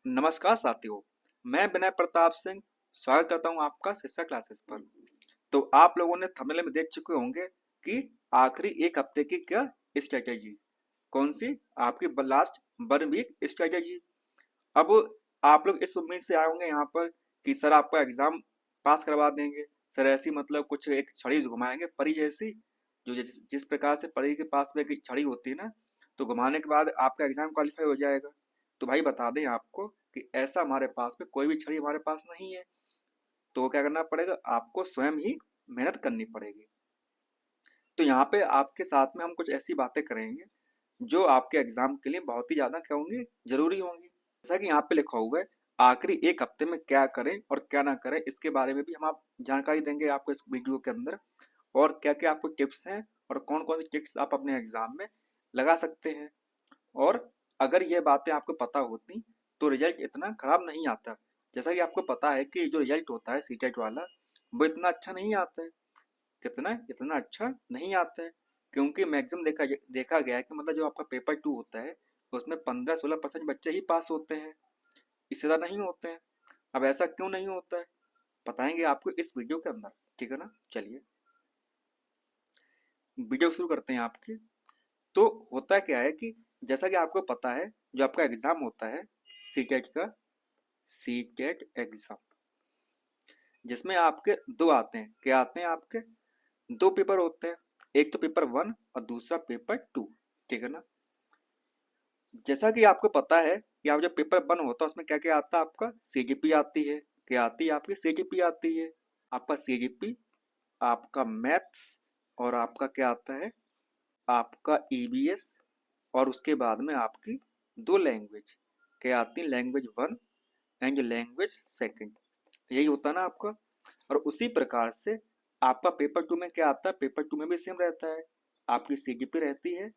नमस्कार साथियों, मैं विनय प्रताप सिंह स्वागत करता हूं आपका शिक्षा क्लासेस पर। तो आप लोगों ने थंबनेल में देख चुके होंगे कि आखिरी एक हफ्ते की क्या स्ट्रेटेजी, कौन सी आपकी लास्ट 1 वीक स्ट्रेटेजी। अब आप लोग इस उम्मीद से आए होंगे यहाँ पर कि सर आपका एग्जाम पास करवा देंगे। सर ऐसी मतलब कुछ एक छड़ी घुमाएंगे परी जैसी, जो जिस प्रकार से परी के पास में एक छड़ी होती है ना, तो घुमाने के बाद आपका एग्जाम क्वालिफाई हो जाएगा। तो भाई बता दें आपको कि ऐसा हमारे पास में कोई भी छड़ी हमारे पास नहीं है। तो क्या करना पड़ेगा, आपको स्वयं ही मेहनत करनी पड़ेगी। तो यहाँ पे आपके साथ में हम कुछ ऐसी बातें करेंगे जो आपके एग्जाम के लिए बहुत ही ज्यादा क्या होंगी, जरूरी होंगी। जैसा कि यहाँ पे लिखा हुआ है, आखिरी एक हफ्ते में क्या करें और क्या ना करें, इसके बारे में भी हम आप जानकारी देंगे आपको इस वीडियो के अंदर। और क्या क्या आपको टिप्स हैं और कौन कौन सी टिप्स आप अपने एग्जाम में लगा सकते हैं। और अगर ये बातें आपको पता होती तो रिजल्ट इतना खराब नहीं आता। जैसा कि आपको पता है कि जो रिजल्ट होता है सीटेट वाला, वो इतना अच्छा नहीं आता है। कितना इतना अच्छा नहीं आता है, क्योंकि मैक्सिमम देखा गया है कि मतलब जो आपका पेपर 2 होता है उसमें 15-16% बच्चे ही पास होते हैं, इससे ज़्यादा नहीं होते हैं। अब ऐसा क्यों नहीं होता है, बताएंगे आपको इस वीडियो के अंदर, ठीक है ना। चलिए वीडियो शुरू करते हैं आपकी। तो होता क्या है कि जैसा कि आपको पता है, जो आपका एग्जाम होता है सीटेट का, सीटेट एग्जाम, जिसमें आपके दो आते हैं, क्या आते हैं आपके, दो पेपर होते हैं। एक तो पेपर 1 और दूसरा पेपर 2, ठीक है ना। जैसा कि आपको पता है कि आप जब पेपर 1 होता है उसमें क्या क्या आता है, आपका सीजीपी आती है, क्या आती है आपकी सीजीपी आती है, आपका सीजीपी, आपका मैथ्स, और आपका क्या आता है, आपका ईवीएस। और उसके बाद में आपकी दो लैंग्वेज क्या आती है, लैंग्वेज 1 एंड लैंग्वेज सेकंड, यही होता है ना आपका। और उसी प्रकार से आपका पेपर 2 में क्या आता है, पेपर 2 में भी सेम रहता है। आपकी सीजीपी रहती है,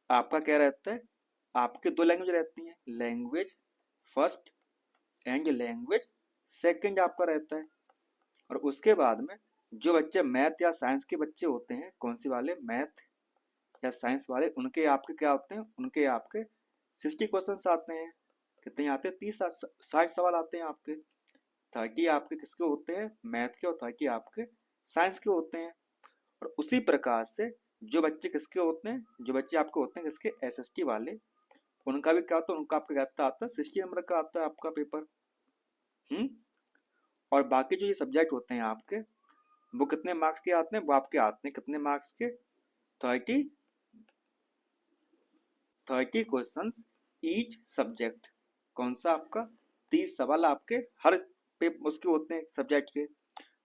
आपका क्या रहता है, आपके दो लैंग्वेज रहती हैं, language first and language second आपका रहता है। और उसके बाद में जो बच्चे मैथ या साइंस के बच्चे होते हैं, कौन सी वाले, मैथ या साइंस वाले, उनके आपके क्या होते हैं, उनके आपके 60 क्वेश्चन आते हैं। कितने आते हैं, 30-60 सवाल आते हैं आपके। 30 आपके किसके होते हैं, मैथ के, और 30 आपके साइंस के होते हैं। और उसी प्रकार से जो बच्चे किसके होते हैं, जो बच्चे आपके होते हैं किसके, एसएसटी वाले, उनका भी क्या होता है, उनका आपका कितना आता है, 60 नंबर का आता है आपका पेपर। हम्म। और बाकी जो ये सब्जेक्ट होते हैं आपके, वो कितने मार्क्स के आते हैं, वो आपके आते हैं कितने मार्क्स के, 30, 30 क्वेश्चन ईच सब्जेक्ट। कौन सा आपका, 30 सवाल आपके हर पे उसके होते हैं सब्जेक्ट के।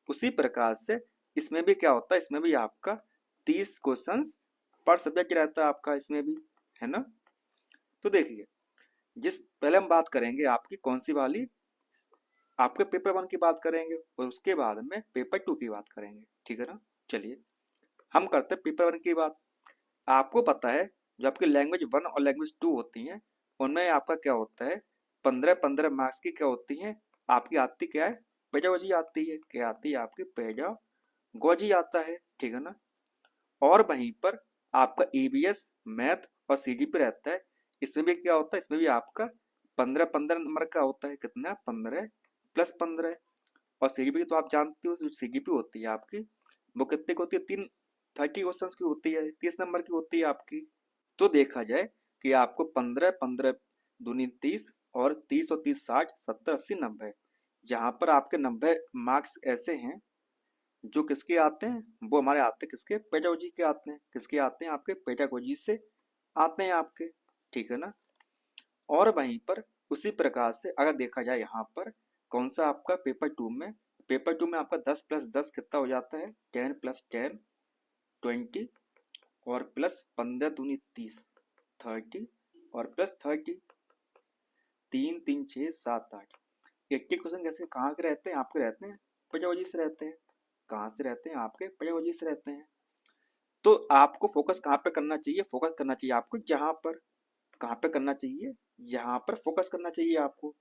उसी प्रकार से इसमें भी क्या होता है, इसमें भी आपका 30 क्वेश्चन पर सब्जेक्ट रहता है आपका, इसमें भी, है ना। तो देखिए, जिस पहले हम बात करेंगे आपकी कौन सी वाली, आपके पेपर 1 की बात करेंगे और उसके बाद में पेपर 2 की बात करेंगे, ठीक है ना। चलिए हम करते हैं पेपर 1 की बात। आपको पता है जो आपकी लैंग्वेज 1 और लैंग्वेज 2 होती हैं, उनमें आपका क्या होता है, 15-15 मार्क्स की क्या होती हैं, आपकी आती क्या है, पेडागोजी आती है, क्या आती है आपकी, पेडागोजी आता है, ठीक है ना। और वहीं पर आपका ईवीएस, मैथ और सीजीपी रहता है। इसमें भी क्या होता है, इसमें भी आपका 15-15 नंबर का होता है, कितना, 15 + 15। और सीजीपी तो आप जानते हो, जो सीजीपी होती है आपकी, वो कितने की होती है, 30 क्वेश्चन की होती है, 30 नंबर की होती है आपकी। तो देखा जाए कि आपको 15-15 दूनी 30, और 30 और 30 60, 70 80 90, जहाँ पर आपके 90 मार्क्स ऐसे हैं जो किसके आते हैं, वो हमारे आते हैं किसके, पेडागोजी के आते हैं, किसके आते हैं, आपके पेडागोजी से आते हैं आपके, ठीक है ना। और वहीं पर उसी प्रकार से अगर देखा जाए यहाँ पर, कौन सा आपका पेपर 2 में, पेपर 2 में आपका 10 + 10 कितना हो जाता है, 10 + 10 20, और प्लस 15 दूनी 30 30, और प्लस 30, 3 3 6 7 8, 80 क्वेश्चन कैसे कहाँ के रहते हैं, आपके रहते हैं पेडागोजी से रहते हैं। कहाँ से रहते हैं, आपके पेडागोजी से रहते हैं। तो आपको फोकस कहाँ पे करना चाहिए, फोकस करना चाहिए आपको जहाँ पर, कहाँ पे करना चाहिए, यहाँ पर फोकस करना चाहिए आपको।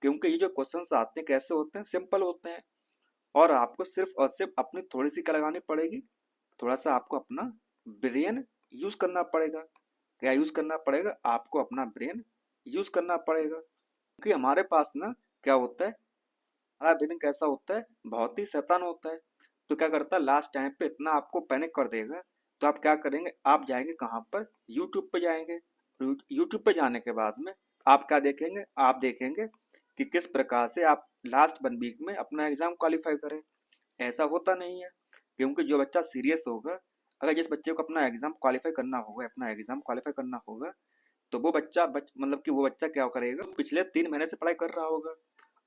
क्योंकि ये जो क्वेश्चंस आते हैं कैसे होते हैं, सिंपल होते हैं। और आपको सिर्फ और सिर्फ अपनी थोड़ी सी क्या लगानी पड़ेगी, थोड़ा सा आपको अपना ब्रेन यूज करना पड़ेगा। क्या यूज करना पड़ेगा, आपको अपना ब्रेन यूज करना पड़ेगा। कि हमारे पास ना क्या होता है, हमारा ब्रेन कैसा होता है, बहुत ही शैतान होता है। तो क्या करता है, लास्ट टाइम पे इतना आपको पैनिक कर देगा। तो आप क्या करेंगे, आप जाएंगे कहाँ पर, यूट्यूब पे जाएंगे। यूट्यूब पे जाने के बाद में आप क्या देखेंगे, आप देखेंगे कि किस प्रकार से आप लास्ट 1 वीक में अपना एग्जाम क्वालिफाई करें। ऐसा होता नहीं है, क्योंकि जो बच्चा सीरियस होगा, अगर जिस बच्चे को अपना एग्जाम क्वालिफाई करना होगा, अपना एग्जाम क्वालिफाई करना होगा, तो वो बच्चा मतलब कि वो बच्चा क्या करेगा, पिछले 3 महीने से पढ़ाई कर रहा होगा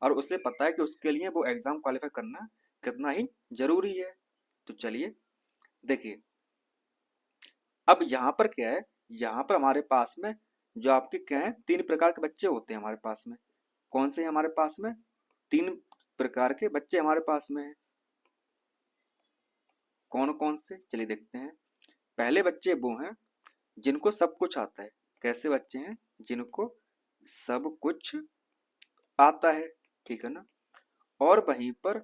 और उसे पता है कि उसके लिए वो एग्जाम क्वालिफाई करना कितना ही जरूरी है। तो चलिए देखिए, अब यहाँ पर क्या है, यहाँ पर हमारे पास में जो आपके क्या है, 3 प्रकार के बच्चे होते हैं हमारे पास में। कौन से हैं हमारे पास में, 3 प्रकार के बच्चे हमारे पास में हैं। कौन कौन से, चलिए देखते हैं। पहले बच्चे वो हैं जिनको सब कुछ आता है। कैसे बच्चे हैं, जिनको सब कुछ आता है, ठीक है ना। और वहीं पर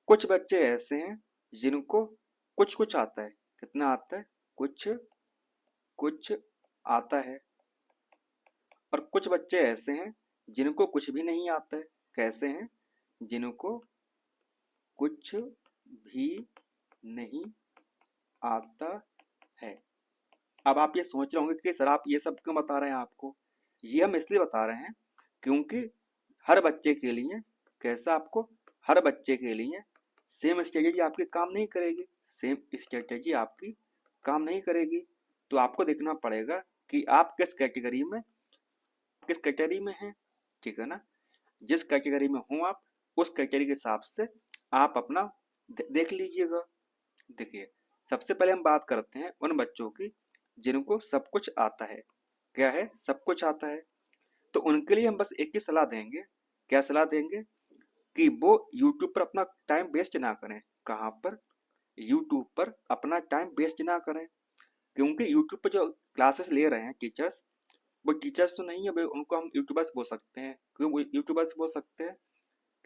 कुछ बच्चे ऐसे हैं जिनको कुछ कुछ आता है। कितना आता है, कुछ कुछ आता है। और कुछ बच्चे ऐसे हैं जिनको कुछ भी नहीं आता है। कैसे हैं, जिनको कुछ भी नहीं आता है। अब आप ये सोच रहे होंगे कि सर आप ये सब क्यों बता रहे हैं आपको। ये हम इसलिए बता रहे हैं क्योंकि हर बच्चे के लिए, कैसा, आपको हर बच्चे के लिए सेम स्ट्रेटेजी आपकी काम नहीं करेगी। सेम स्ट्रेटेजी आपकी काम नहीं करेगी। तो आपको देखना पड़ेगा कि आप किस कैटेगरी में हैं, ठीक है ना। जिस कैटेगरी में हूँ आप, उस कैटेगरी के हिसाब से आप अपना देख लीजिएगा। देखिए, सबसे पहले हम बात करते हैं उन बच्चों की जिनको सब कुछ आता है। क्या है, सब कुछ आता है। तो उनके लिए हम बस एक ही सलाह देंगे। क्या सलाह देंगे, कि वो यूट्यूब पर अपना टाइम वेस्ट ना करें। कहाँ पर, यूट्यूब पर अपना टाइम वेस्ट ना करें। क्योंकि यूट्यूब पर जो क्लासेस ले रहे हैं टीचर्स, वो टीचर्स तो नहीं है भाई, उनको हम यूट्यूबर्स बोल सकते हैं। क्यों वो यूट्यूबर्स बोल सकते हैं,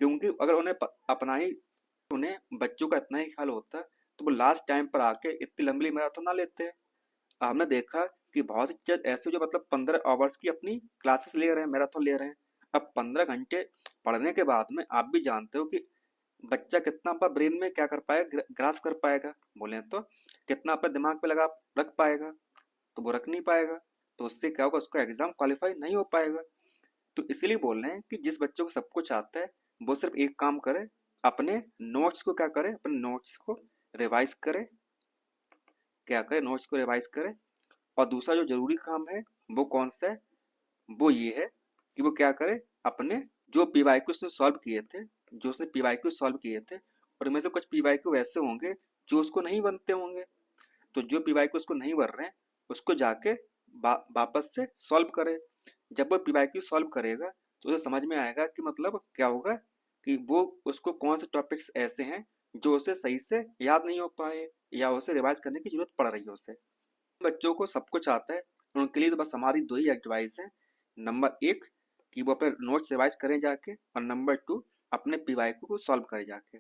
क्योंकि अगर उन्हें अपना ही, उन्हें बच्चों का इतना ही ख्याल होता तो वो लास्ट टाइम पर आके इतनी लंबी मैराथन ना लेते। हमने देखा कि बहुत से टीचर ऐसे जो मतलब 15 आवर्स की अपनी क्लासेस ले रहे हैं, मैराथन ले रहे हैं। अब 15 घंटे पढ़ने के बाद में आप भी जानते हो कि बच्चा कितना अपना ब्रेन में क्या कर पाएगा, ग्रास कर पाएगा, बोले तो कितना अपने दिमाग पे लगा रख पाएगा। तो वो रख नहीं पाएगा। तो उससे क्या होगा, उसका एग्जाम क्वालिफाई नहीं हो पाएगा। तो इसीलिए बोल रहे हैं कि जिस बच्चों को सब कुछ आता है, वो सिर्फ एक काम करे, अपने नोट्स को क्या करे, अपने नोट्स को रिवाइज करे। क्या करे, नोट्स को रिवाइज करे। और दूसरा जो जरूरी काम है, वो कौन सा है, वो ये है कि वो क्या करे, अपने जो पीवाईक्यू उसने सॉल्व किए थे, जो उसने पीवाईक्यू सॉल्व किए थे, और उनमें से कुछ पीवाईक्यू ऐसे होंगे जो उसको नहीं बनते होंगे। तो जो पीवाईक्यू उसको नहीं बन रहे हैं, उसको जाके वापस से सॉल्व करे। जब वो पीवाईक्यू सॉल्व करेगा तो उसे समझ में आएगा कि मतलब क्या होगा, कि वो उसको कौन से टॉपिक्स ऐसे हैं जो उसे सही से याद नहीं हो पाए, या उसे रिवाइज करने की जरूरत पड़ रही है उसे। बच्चों को सब कुछ आता है, उनके लिए तो बस हमारी 2 ही एडवाइस है। नंबर 1, कि वो अपने नोट्स रिवाइज करें जाके, और नंबर 2, अपने पीवाईक्यू को सॉल्व करें जाके।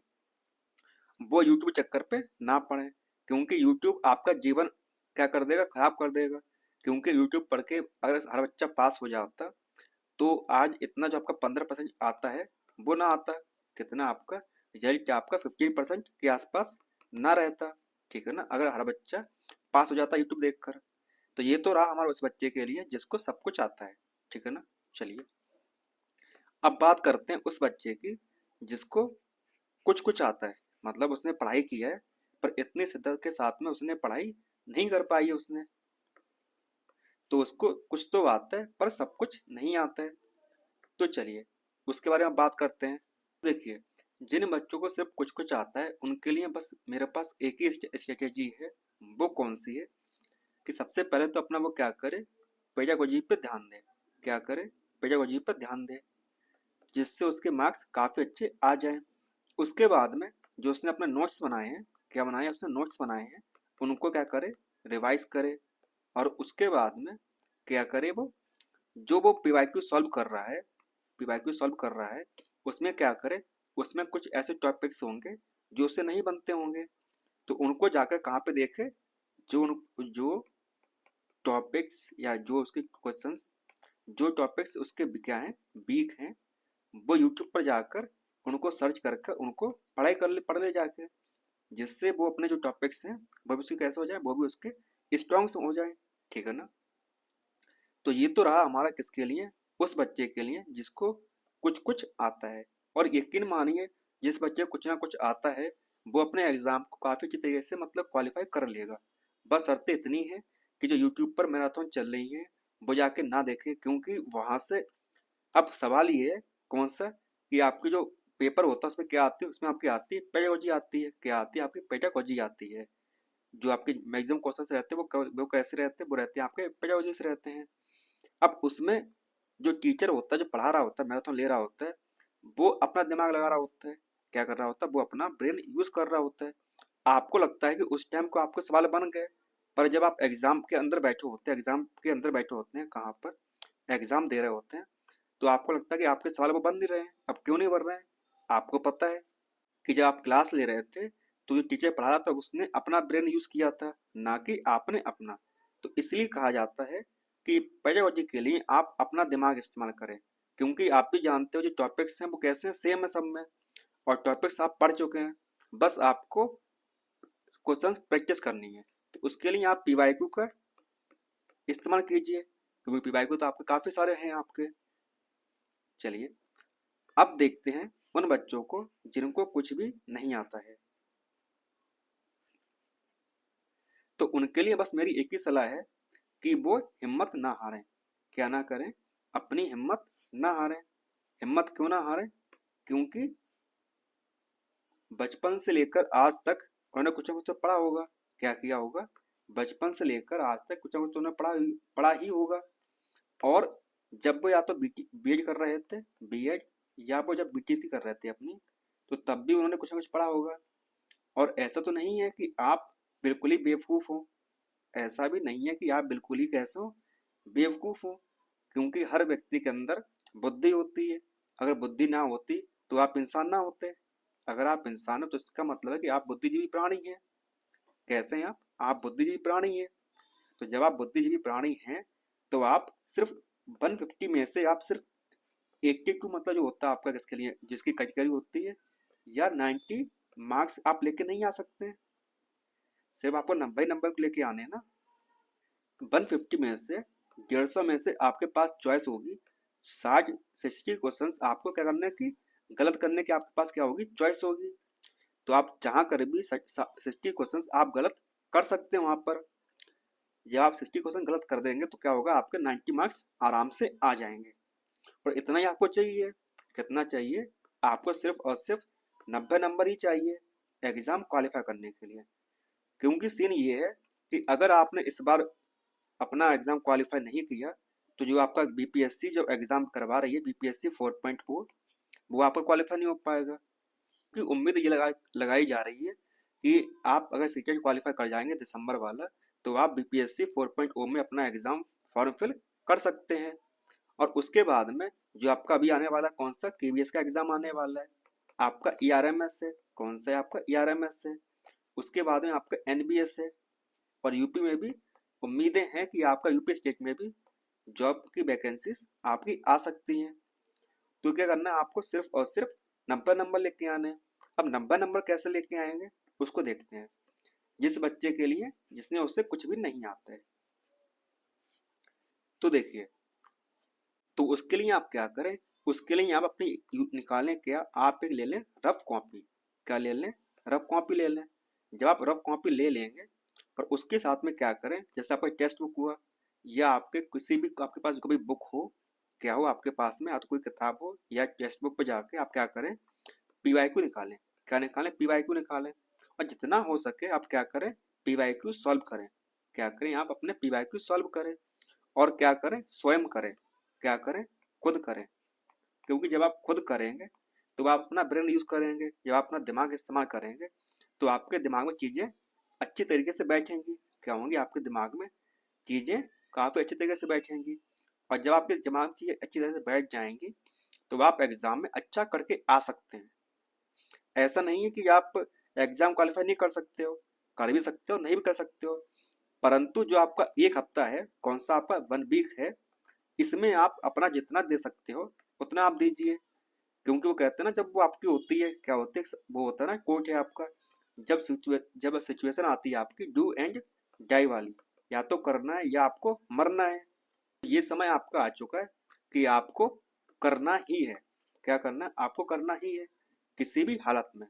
वो यूट्यूब चक्कर पे ना पड़े, क्योंकि यूट्यूब आपका जीवन क्या कर देगा, खराब कर देगा। क्योंकि यूट्यूब पढ़ के अगर हर बच्चा पास हो जाता, तो आज इतना जो आपका 15% आता है, वो ना आता। कितना आपका रिजल्ट, आपका 15% के आसपास ना रहता, ठीक है ना, अगर हर बच्चा पास हो जाता यूट्यूब देखकर। तो ये तो रहा हमारे उस बच्चे के लिए जिसको सब कुछ आता है, ठीक है ना। चलिए, अब बात करते हैं उस बच्चे की जिसको कुछ कुछ आता है। मतलब उसने पढ़ाई की है, पर इतनी शिद्दत के साथ में उसने पढ़ाई नहीं कर पाई है उसने। तो उसको कुछ तो आता है पर सब कुछ नहीं आता है। तो चलिए, उसके बारे में बात करते हैं। देखिए, जिन बच्चों को सिर्फ कुछ कुछ आता है, उनके लिए बस मेरे पास एक ही स्ट्रेटेजी है। वो कौन सी है, कि सबसे पहले तो अपना वो क्या करे, पेडागोजी पे ध्यान दे। क्या करे, पेडागोजी पर ध्यान दे, जिससे उसके मार्क्स काफ़ी अच्छे आ जाएं। उसके बाद में जो उसने अपने नोट्स बनाए हैं, क्या बनाए हैं उसने, नोट्स बनाए हैं, उनको क्या करे, रिवाइज करे। और उसके बाद में क्या करे, वो जो वो पीवाईक्यू सॉल्व कर रहा है, पीवाईक्यू सॉल्व कर रहा है, उसमें क्या करे, उसमें कुछ ऐसे टॉपिक्स होंगे जो उससे नहीं बनते होंगे। तो उनको जाकर कहाँ पे देखे, जो टॉपिक्स या जो उसके क्वेश्चंस जो टॉपिक्स उसके क्या हैं, वीक हैं, वो यूट्यूब पर जाकर उनको सर्च करके उनको पढ़ ले जाके, जिससे वो अपने जो टॉपिक्स हैं वो भी उसके कैसे हो जाए, वो भी उसके स्ट्रॉन्ग हो जाए। ठीक है ना। तो ये तो रहा हमारा किसके लिए, उस बच्चे के लिए जिसको कुछ कुछ आता है। और यकीन मानिए जिस बच्चे को कुछ ना कुछ आता है वो अपने एग्जाम को काफी अच्छी तरीके से मतलब क्वालिफाई कर लेगा। बस शर्त इतनी है कि जो यूट्यूब पर मैराथन चल रही है वो जाके ना देखें, क्योंकि वहां से अब सवाल ये है कौन सा, कि आपकी जो पेपर होता है उसमें क्या आती है, उसमें आपकी आती है पेडागोजी, आती है क्या, आती है आपकी पेडागोजी आती है। जो आपके मैक्सिमम क्वेश्चन रहते हैं वो कैसे रहते हैं, वो रहते हैं आपके पेडागोजी से रहते हैं। अब उसमें जो टीचर होता है, जो पढ़ा रहा होता है, मैराथन ले रहा होता है, वो अपना दिमाग लगा रहा होता है। क्या कर रहा होता है, वो अपना ब्रेन यूज कर रहा होता है। आपको लगता है कि उस टाइम को आपके सवाल बन गए, पर जब आप एग्जाम के अंदर बैठे होते हैं, एग्जाम के अंदर बैठे होते हैं कहाँ पर, एग्जाम दे रहे होते हैं, तो आपको लगता है कि आपके सवाल वो बन नहीं रहे हैं। अब क्यों नहीं बन रहे हैं, आपको पता है कि जब आप क्लास ले रहे थे तो जो टीचर पढ़ा रहा था उसने अपना ब्रेन यूज किया था, ना कि आपने अपना। तो इसलिए कहा जाता है कि पेडागोजी के लिए आप अपना दिमाग इस्तेमाल करें, क्योंकि आप भी जानते हो जो टॉपिक्स हैं वो कैसे हैं, सेम है सब में, और टॉपिक्स आप पढ़ चुके हैं। बस आपको क्वेश्चंस प्रैक्टिस करनी है। तो उसके लिए आप पीवाईक्यू का इस्तेमाल कीजिए, क्योंकि पीवाईक्यू तो आपके काफ़ी सारे हैं आपके। चलिए अब देखते हैं उन बच्चों को जिनको कुछ भी नहीं आता है। तो उनके लिए बस मेरी एक ही सलाह है कि वो हिम्मत ना हारें। क्या ना करें, अपनी हिम्मत ना हारें। हिम्मत क्यों ना हारें, क्योंकि बचपन से लेकर आज तक उन्होंने कुछ ना कुछ तो पढ़ा होगा। क्या किया होगा, बचपन से लेकर आज तक कुछ ना कुछ तो उन्होंने पढ़ा ही होगा। और जब वो या तो बीएड कर रहे थे, बीएड, या वो जब बीटीसी कर रहे थे अपनी, तो तब भी उन्होंने कुछ ना कुछ पढ़ा होगा। और ऐसा तो नहीं है कि आप बिल्कुल ही बेवकूफ़ हो, ऐसा भी नहीं है कि आप बिल्कुल ही कैसे हो, बेवकूफ़ हो, क्योंकि हर व्यक्ति के अंदर बुद्धि होती है। अगर बुद्धि ना होती तो आप इंसान ना होते। अगर आप इंसान हो तो इसका मतलब है कि आप बुद्धिजीवी प्राणी हैं। कैसे हैं आप बुद्धिजीवी प्राणी हैं। तो जब आप बुद्धिजीवी प्राणी हैं तो आप सिर्फ 150 में से आप सिर्फ 82 मतलब जो होता है आपका किसके लिए, जिसकी कैटेगरी होती है, या 90 मार्क्स आप लेके नहीं आ सकते हैं। सिर्फ आपको 90 नंबर लेके आने हैं ना। 150 में से 150 में से आपके पास चॉइस होगी, 60 क्वेश्चन आपको क्या करने की, गलत करने की आपके पास क्या होगी, चॉइस होगी। तो आप जहाँ कर भी 60 क्वेश्चन आप गलत कर सकते हैं वहां पर। जब आप 60 क्वेश्चन गलत कर देंगे तो क्या होगा, आपके 90 मार्क्स आराम से आ जाएंगे। और इतना ही आपको चाहिए। कितना चाहिए, आपको सिर्फ और सिर्फ 90 नंबर ही चाहिए एग्जाम क्वालिफाई करने के लिए। क्योंकि सीन ये है कि अगर आपने इस बार अपना एग्जाम क्वालिफाई नहीं किया तो जो आपका बीपीएससी जो एग्जाम करवा रही है, बीपीएससी 4.0, वो आपका क्वालिफाई नहीं हो पाएगा। कि उम्मीद ये लगाई जा रही है कि आप अगर सीटेट क्वालिफाई कर जाएंगे दिसंबर वाला, तो आप बीपीएससी 4.0 में अपना एग्जाम फॉर्म फिल कर सकते हैं। और उसके बाद में जो आपका अभी आने वाला कौन सा केवीएस का एग्जाम आने वाला है, आपका ईआरएमएस है, कौन सा है आपका ईआरएमएस है। उसके बाद में आपका एनबीएस है। और यूपी में भी उम्मीदें हैं कि आपका यूपी स्टेट में भी जॉब की वैकेंसीज आपकी आ सकती हैं। तो क्या करना है, आपको सिर्फ और सिर्फ 90 नंबर लेके आने हैं। अब 90 नंबर कैसे लेके आएंगे उसको देखते हैं, जिस बच्चे के लिए जिसने उससे कुछ भी नहीं आता है। तो देखिए, तो उसके लिए आप क्या करें, उसके लिए आप अपनी निकालें क्या, आप एक ले लें रफ कॉपी। क्या ले लें, रफ कॉपी ले लें। जब आप रफ कॉपी ले लेंगे और उसके साथ में क्या करें, जैसे आपका टेक्स्ट बुक हुआ, या आपके किसी भी आपके पास कोई बुक हो, क्या हो आपके पास में, या तो कोई किताब हो, या टेक्स्ट बुक पर जाके आप क्या करें, पीवाईक्यू निकालें। क्या निकालें, पीवाईक्यू निकालें। और जितना हो सके आप क्या करें, पीवाईक्यू सॉल्व करें। क्या करें, आप अपने पीवाईक्यू सॉल्व करें। और क्या करें, स्वयं करें। क्या करें, खुद करें। क्योंकि जब आप खुद करेंगे तो आप अपना ब्रेन यूज करेंगे, जब आप अपना दिमाग इस्तेमाल करेंगे तो आपके दिमाग में चीजें अच्छी तरीके से बैठेंगी। क्या होंगी, आपके दिमाग में चीजें काफी अच्छी तरीके से बैठेंगी। और जब आपके दिमाग में चीजें अच्छी तरह से बैठ जाएंगी तो आप एग्जाम में अच्छा करके आ सकते हैं। ऐसा नहीं है कि आप एग्जाम क्वालिफाई नहीं कर सकते हो, कर भी सकते हो, नहीं भी कर सकते हो। परंतु जो आपका एक हफ्ता है, कौन सा आपका 1 वीक है, इसमें आप अपना जितना दे सकते हो उतना आप दीजिए, क्योंकि वो कहते हैं ना, जब वो आपकी होती है, क्या होती है, वो होता है ना, कोट है आपका, जब सिचुएशन आती है आपकी डू एंड डाई वाली, या तो करना है या आपको मरना है, ये समय आपका आ चुका है कि आपको करना ही है। क्या करना है? आपको करना ही है, किसी भी हालत में।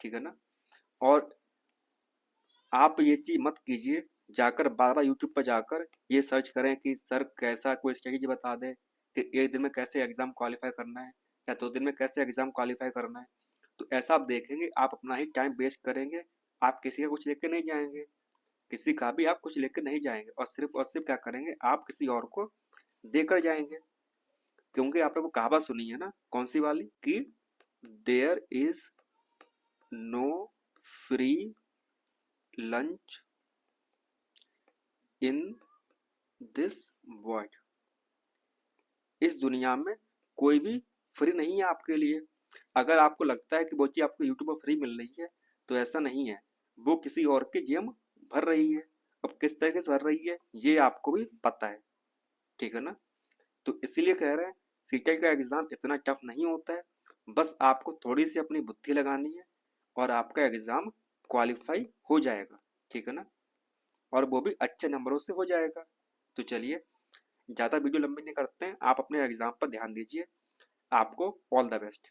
ठीक है ना? और आप ये चीज मत कीजिए, जाकर बार बार यूट्यूब पर जाकर ये सर्च करें कि सर कैसा कोई स्ट्रेटेजी बता दे कि एक दिन में कैसे एग्जाम क्वालिफाई करना है, या 2 दिन में कैसे एग्जाम क्वालिफाई करना है। तो ऐसा आप देखेंगे, आप अपना ही टाइम वेस्ट करेंगे, आप किसी का कुछ लेके नहीं जाएंगे, किसी का भी आप कुछ लेके नहीं जाएंगे, और सिर्फ क्या करेंगे, आप किसी और को देकर जाएंगे। क्योंकि आपने वो कहावत सुनी है ना, कौन सी वाली, कि there is no free lunch in this world. इस दुनिया में कोई भी फ्री नहीं है आपके लिए। अगर आपको लगता है कि वो चीज़ आपको यूट्यूब पर फ्री मिल रही है, तो ऐसा नहीं है, वो किसी और की जेब भर रही है। अब किस तरीके से भर रही है ये आपको भी पता है। ठीक है ना? तो इसीलिए कह रहे हैं, सीटेट का एग्ज़ाम इतना टफ नहीं होता है, बस आपको थोड़ी सी अपनी बुद्धि लगानी है और आपका एग्ज़ाम क्वालिफाई हो जाएगा। ठीक है ना? और वो भी अच्छे नंबरों से हो जाएगा। तो चलिए, ज़्यादा वीडियो लंबी नहीं करते हैं, आप अपने एग्ज़ाम पर ध्यान दीजिए। आपको ऑल द बेस्ट।